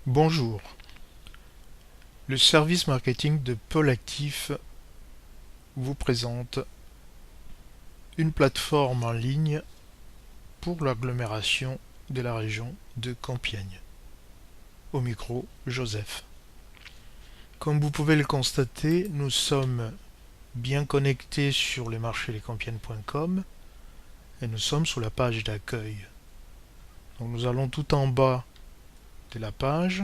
Bonjour, le service marketing de Pôle Actif vous présente une plateforme en ligne pour l'agglomération de la région de Compiègne. Au micro, Joseph. Comme vous pouvez le constater, nous sommes bien connectés sur lesmarchésdescompiègnes.com et nous sommes sur la page d'accueil. Donc nous allons tout en bas de la page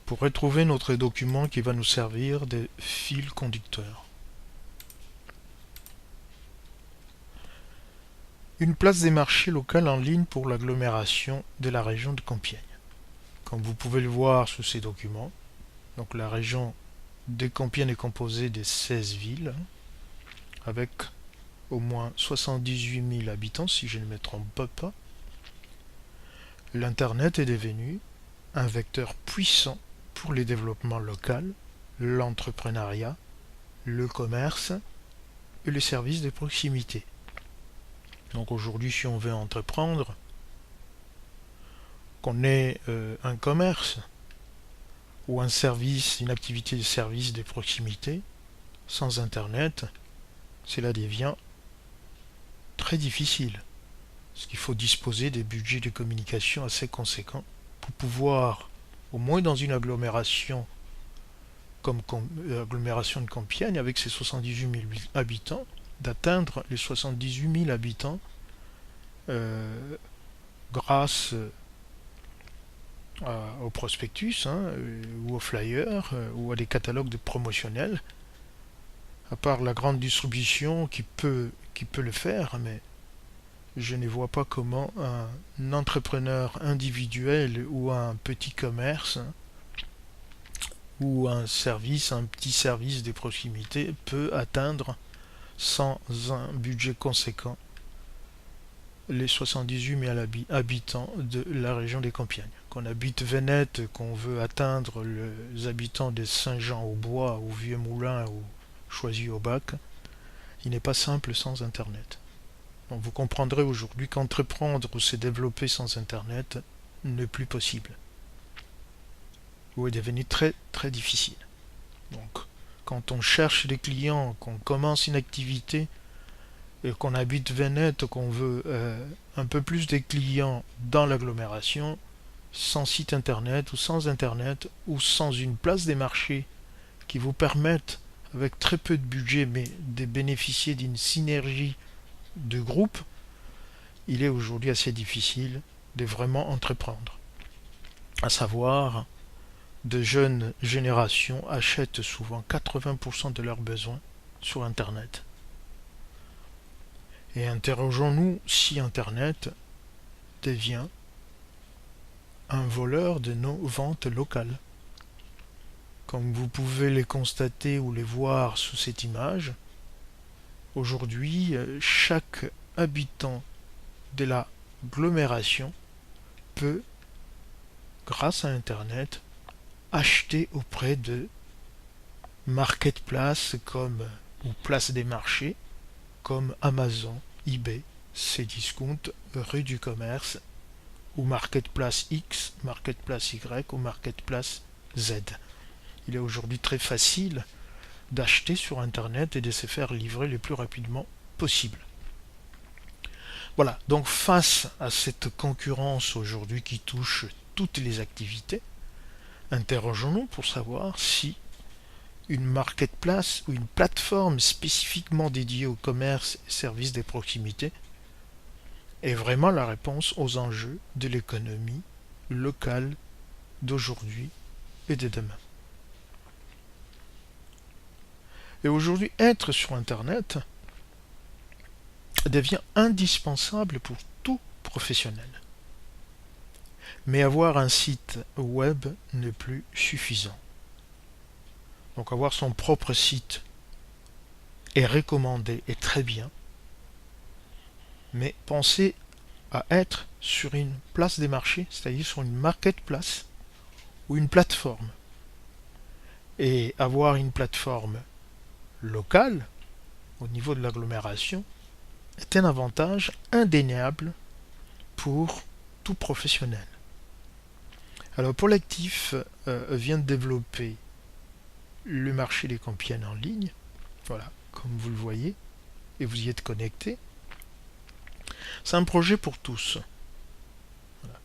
pour retrouver notre document qui va nous servir de fil conducteur. Une place des marchés locales en ligne pour l'agglomération de la région de Compiègne. Comme vous pouvez le voir sous ces documents, donc la région de Compiègne est composée de 16 villes, avec au moins 78 000 habitants, si je ne me trompe pas. L'Internet est devenu un vecteur puissant pour le développement local, l'entrepreneuriat, le commerce et les services de proximité. Donc aujourd'hui, si on veut entreprendre, qu'on ait un commerce ou un service, une activité de service de proximité, sans Internet, cela devient très difficile. Parce qu'il faut disposer des budgets de communication assez conséquents pour pouvoir, au moins dans une agglomération comme l'agglomération de Compiègne, avec ses 78 000 habitants, d'atteindre les 78 000 habitants grâce au prospectus ou au flyer ou à des catalogues de promotionnels, à part la grande distribution qui peut le faire, mais je ne vois pas comment un entrepreneur individuel ou un petit commerce ou un petit service de proximité peut atteindre sans un budget conséquent les 78 000 habitants de la région des Compiègnes. Qu'on habite Venette, qu'on veut atteindre les habitants de Saint-Jean-au-Bois, ou Vieux-Moulin, ou Choisy-au-Bac, il n'est pas simple sans Internet. Donc vous comprendrez aujourd'hui qu'entreprendre ou se développer sans Internet n'est plus possible. Ou est devenu très très difficile. Donc quand on cherche des clients, qu'on commence une activité, et qu'on habite Venette, qu'on veut un peu plus de clients dans l'agglomération, sans site internet ou sans une place des marchés qui vous permettent, avec très peu de budget, mais de bénéficier d'une synergie de groupe, il est aujourd'hui assez difficile de vraiment entreprendre. À savoir, de jeunes générations achètent souvent 80% de leurs besoins sur Internet. Et interrogeons-nous si Internet devient un voleur de nos ventes locales. Comme vous pouvez les constater ou les voir sous cette image, aujourd'hui, chaque habitant de l'agglomération peut, grâce à Internet, acheter auprès de marketplaces ou places des marchés comme Amazon, eBay, Cdiscount, Rue du Commerce, ou Marketplace X, Marketplace Y ou Marketplace Z. Il est aujourd'hui très facile d'acheter sur Internet et de se faire livrer le plus rapidement possible. Voilà, donc face à cette concurrence aujourd'hui qui touche toutes les activités, interrogeons-nous pour savoir si une marketplace ou une plateforme spécifiquement dédiée au commerce et services de proximité est vraiment la réponse aux enjeux de l'économie locale d'aujourd'hui et de demain. Et aujourd'hui, être sur Internet devient indispensable pour tout professionnel. Mais avoir un site web n'est plus suffisant. Donc avoir son propre site est recommandé et très bien, mais pensez à être sur une place des marchés, c'est-à-dire sur une marketplace ou une plateforme. Et avoir une plateforme locale au niveau de l'agglomération est un avantage indéniable pour tout professionnel. Alors Polectif vient de développer le marché des Compiègnes en ligne, voilà, comme vous le voyez, et vous y êtes connecté. C'est un projet pour tous. Voilà.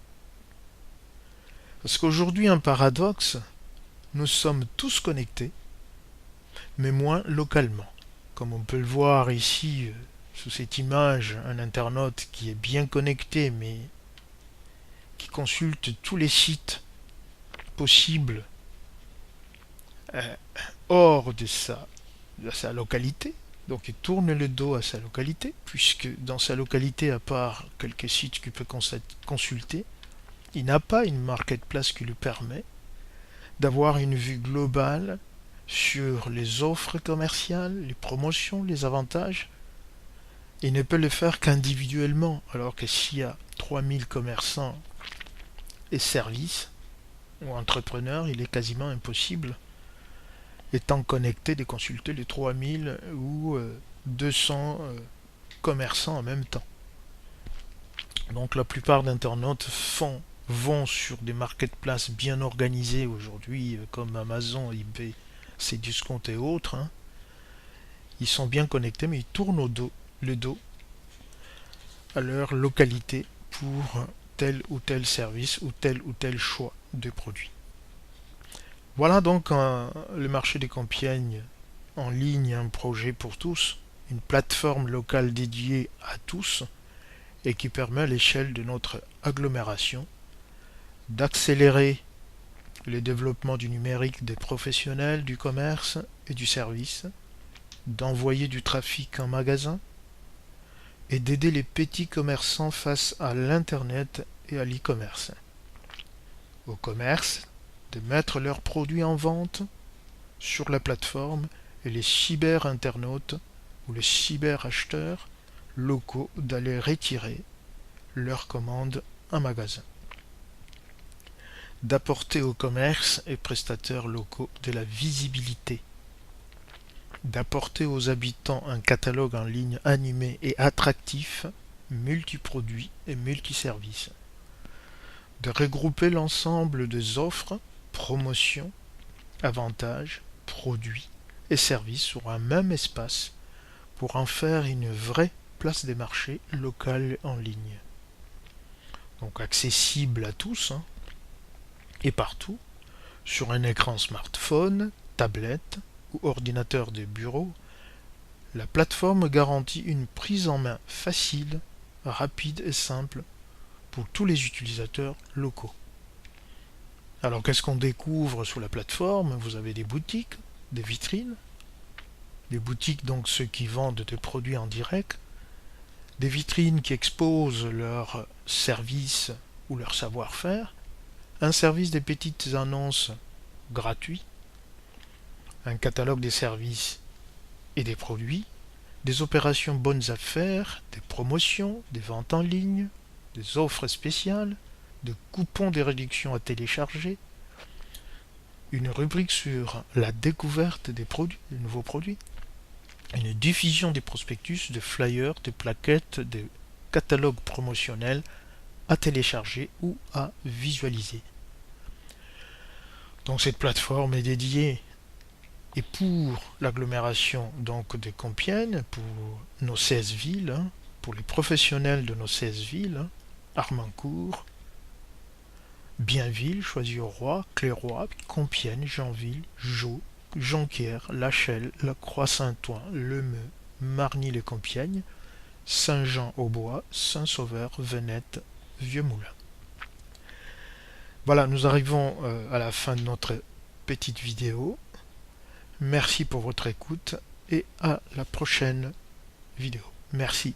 Parce qu'aujourd'hui, un paradoxe, nous sommes tous connectés, mais moins localement. Comme on peut le voir ici, sous cette image, un internaute qui est bien connecté, mais qui consulte tous les sites possibles hors de sa localité. Donc il tourne le dos à sa localité, puisque dans sa localité, à part quelques sites qu'il peut consulter, il n'a pas une marketplace qui lui permet d'avoir une vue globale sur les offres commerciales, les promotions, les avantages. Il ne peut le faire qu'individuellement, alors que s'il y a 3000 commerçants et services ou entrepreneurs, il est quasiment impossible, étant connecté, de consulter les 3000 ou 200 commerçants en même temps. Donc la plupart d'internautes vont sur des marketplaces bien organisées aujourd'hui, comme Amazon, eBay, Cdiscount et autres. Ils sont bien connectés, mais ils tournent le dos à leur localité pour tel ou tel service ou tel choix de produit. Voilà donc le marché des Compiègnes en ligne, un projet pour tous, une plateforme locale dédiée à tous et qui permet à l'échelle de notre agglomération d'accélérer le développement du numérique des professionnels du commerce et du service, d'envoyer du trafic en magasin et d'aider les petits commerçants face à l'Internet et à l'e-commerce. Au commerce, de mettre leurs produits en vente sur la plateforme et les cyber-internautes ou les cyber-acheteurs locaux d'aller retirer leurs commandes en magasin. D'apporter aux commerces et prestataires locaux de la visibilité. D'apporter aux habitants un catalogue en ligne animé et attractif, multiproduits et multiservices. De regrouper l'ensemble des offres, promotions, avantages, produits et services sur un même espace pour en faire une vraie place des marchés locale en ligne. Donc accessible à tous et partout, sur un écran smartphone, tablette ou ordinateur de bureau, la plateforme garantit une prise en main facile, rapide et simple pour tous les utilisateurs locaux. Alors qu'est-ce qu'on découvre sur la plateforme? Vous avez des boutiques, des vitrines, des boutiques donc ceux qui vendent des produits en direct, des vitrines qui exposent leurs services ou leur savoir-faire, un service des petites annonces gratuits, un catalogue des services et des produits, des opérations bonnes affaires, des promotions, des ventes en ligne, des offres spéciales, de coupons de réduction à télécharger, une rubrique sur la découverte des produits, des nouveaux produits, une diffusion des prospectus, de flyers, de plaquettes, de catalogues promotionnels à télécharger ou à visualiser. Donc cette plateforme est dédiée et pour l'agglomération donc de Compiègne, pour nos 16 villes, pour les professionnels de nos 16 villes, Harmancourt, Bienville, Choisy-au-Roi, Clairoy, Compiègne, Janville, Jeaux, Jonquière, Lachelle, La Croix-Saint-Ouen, Lemeux, Marny-les-Compiègnes, Saint-Jean-au-Bois, Saint-Sauveur, Venette, Vieux-Moulin. Voilà, nous arrivons à la fin de notre petite vidéo. Merci pour votre écoute et à la prochaine vidéo. Merci.